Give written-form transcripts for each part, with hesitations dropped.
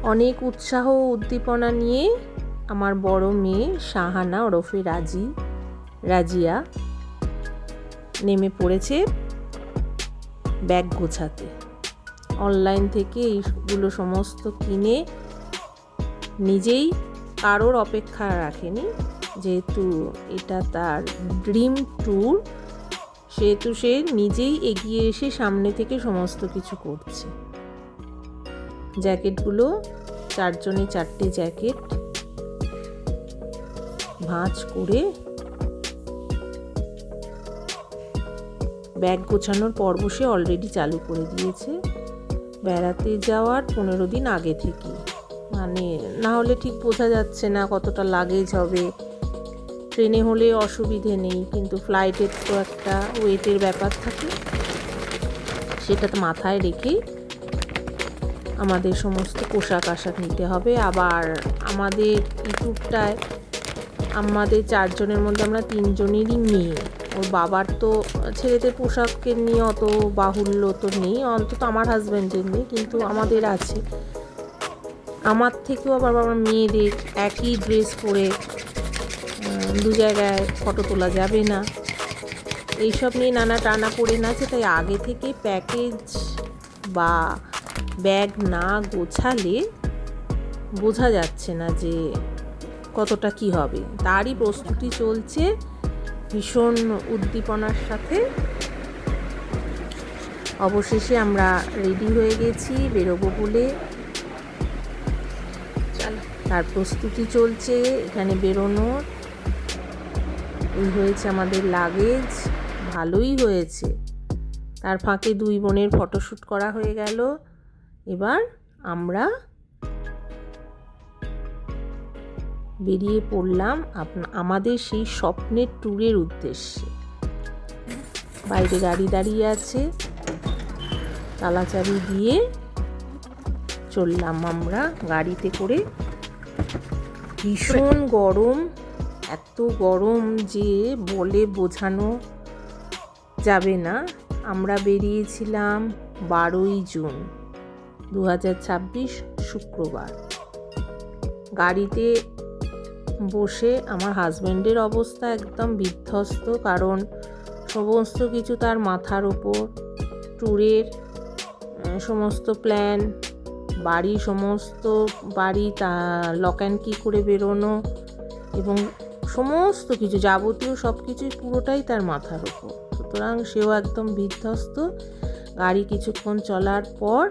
অনেক উৎসাহ উদ্দীপনা নিয়ে আমার বড় মেয়ে শাহানা ওরফে রাজিয়া নেমে পড়েছে ব্যাগ গোছাতে। অনলাইন থেকে এইগুলো সমস্ত কিনে নিজেই কারোর অপেক্ষা রাখেনি, যেহেতু এটা তার ড্রিম ট্যুর, সেহেতু সে নিজেই এগিয়ে এসে সামনে থেকে সমস্ত কিছু করছে। জ্যাকেটগুলো 4 জনে 4টে জ্যাকেট ভাঁজ করে ব্যাগ গোছানোর পর্ব সে অলরেডি চালু করে দিয়েছে বেড়াতে যাওয়ার 15 দিন আগে থেকে। মানে না হলে ঠিক বোঝা যাচ্ছে না কতটা লাগেজ হবে। ট্রেনে হলে অসুবিধে নেই, কিন্তু ফ্লাইটের তো একটা ওয়েটের ব্যাপার থাকে, সেটা তো মাথায় রেখেই আমাদের সমস্ত পোশাক আশাক নিতে হবে। আবার আমাদের ইউটিউবটায় আমাদের 4 জনের মধ্যে আমরা 3 জনেরই মেয়ে। ওর বাবার তো ছেলেদের পোশাকের নিয়ে অত বাহুল্য তো নেই, অন্তত আমার হাজব্যান্ডের নেই, কিন্তু আমাদের আছে। আমার থেকেও আবার আমার মেয়েদের একই ড্রেস পরে 2 জায়গায় ফটো তোলা যাবে না, এইসব নিয়ে নানা টানা পড়ে আছে। তাই আগে থেকে প্যাকেজ বা ব্যাগ না গোছালে বোঝা যাচ্ছে না যে কতটা কি হবে। তারই প্রস্তুতি চলছে ভীষণ উদ্দীপনার সাথে। অবশেষে আমরা রেডি হয়ে গেছি বেরোবো বলে। তার প্রস্তুতি চলছে এখানে বেরোনোর। এই হয়েছে আমাদের লাগেজ, ভালোই হয়েছে। তার ফাঁকে 2 বোনের ফটোশ্যুট করা হয়ে গেল। এবার আমরা বেরিয়ে পড়লাম আমাদের সেই স্বপ্নের ট্যুরের উদ্দেশ্যে। বাইরে গাড়ি দাঁড়িয়ে আছে, তালাচাবি দিয়ে চললাম আমরা গাড়িতে করে। ভীষণ গরম, এত গরম যে বলে বোঝানো যাবে না। আমরা বেরিয়েছিলাম 12ই জুন 2026 শুক্রবার। গাড়িতে বসে আমার হাজব্যান্ডের অবস্থা একদম বিধ্বস্ত, কারণ সমস্ত কিছু তার মাথার উপর। ট্যুরের সমস্ত প্ল্যান, সমস্ত বাড়ি তা লক অ্যান্ড কি করে বেরোনো এবং সমস্ত কিছু যাবতীয় সব কিছুই পুরোটাই তার মাথার উপর। সুতরাং সেও একদম বিধ্বস্ত। গাড়ি কিছুক্ষণ চলার পর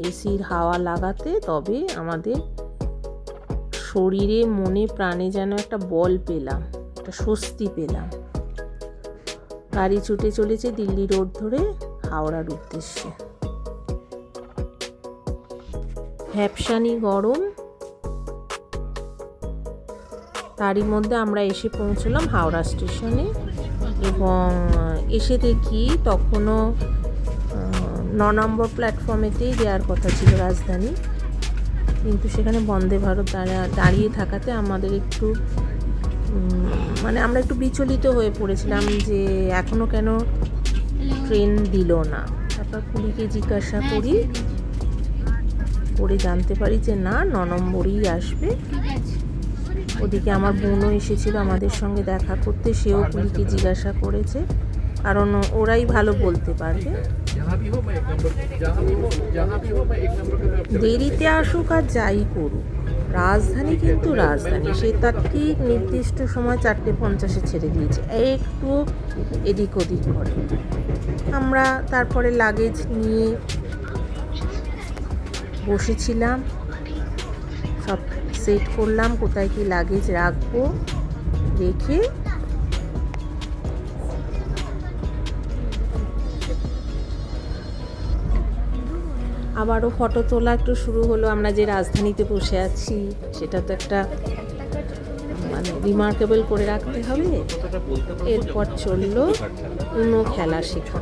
এসির হাওয়া লাগাতে তবে আমাদের শরীরে মনে প্রাণে যেন একটা বল পেলাম, একটা স্বস্তি পেলাম। গাড়ি ছুটে চলেছে দিল্লি রোড ধরে হাওড়ার উদ্দেশ্যে। ভ্যাপসানি গরম, তারই মধ্যে আমরা এসে পৌঁছলাম হাওড়া স্টেশনে। এবং এসে দেখি তখনও 9 নম্বর প্ল্যাটফর্মেতেই দেওয়ার কথা ছিল রাজধানী, কিন্তু সেখানে বন্দে ভারত দাঁড়িয়ে থাকাতে আমাদের একটু আমরা একটু বিচলিত হয়ে পড়েছিলাম যে এখনও কেন ট্রেন দিল না। তারপর পুলিশকে জিজ্ঞাসা করে জানতে পারি যে না, 9 নম্বরই আসবে। ওদিকে আমার বোনও এসেছিল আমাদের সঙ্গে দেখা করতে, সেও পুলিশকে জিজ্ঞাসা করেছে, কারণ ওরাই ভালো বলতে পারবে। দেরিতে আসুক আর যাই করুক, রাজধানী কিন্তু রাজধানী। সে তার ঠিক নির্দিষ্ট সময় 4:50 ছেড়ে দিয়েছে, একটু এদিক ওদিক করে। আমরা তারপরে লাগেজ নিয়ে বসেছিলাম, সব সেট করলাম কোথায় কি লাগেজ রাখবো। রেখে আবারও ফটো তোলা একটু শুরু হলো। আমরা যে রাজধানীতে বসে আছি সেটা তো একটা রিমার্কেবল করে রাখতে হবে। এরপর চললো উনো খেলা শেখা।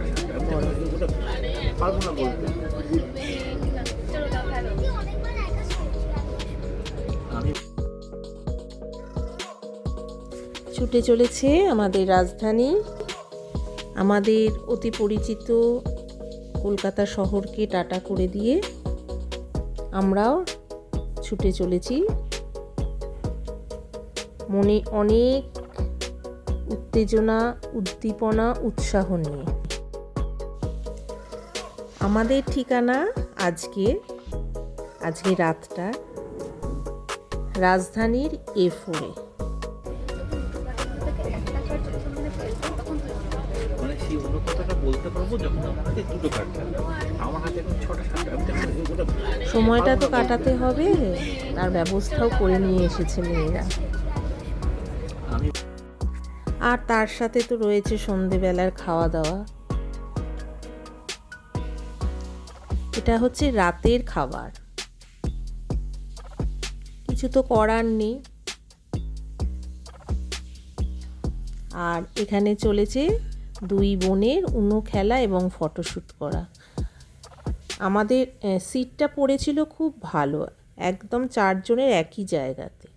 ছুটে চলেছে আমাদের রাজধানী। আমাদের অতি পরিচিত কলকাতা শহরকে টাটা করে দিয়ে আমরাও ছুটে চলেছি মনে অনেক উত্তেজনা, উদ্দীপনা, উৎসাহ নিয়ে। আমাদের ঠিকানা আজকে রাতটা রাজধানীর A4-এ। সময়টা তো কাটাতে হবে, তার ব্যবস্থাও করে নিয়ে এসেছে মেয়েরা। আর তার সাথে তো রয়েছে সন্ধেবেলার খাওয়া দাওয়া। এটা হচ্ছে রাতের খাবার, কিছু তো করার নেই। আর এখানে চলেছে দুই বোনের উনো খেলা এবং ফটোশ্যুট করা। আমাদের সিটটা পড়েছিল খুব ভালো, একদম 4 জনের একই জায়গাতে।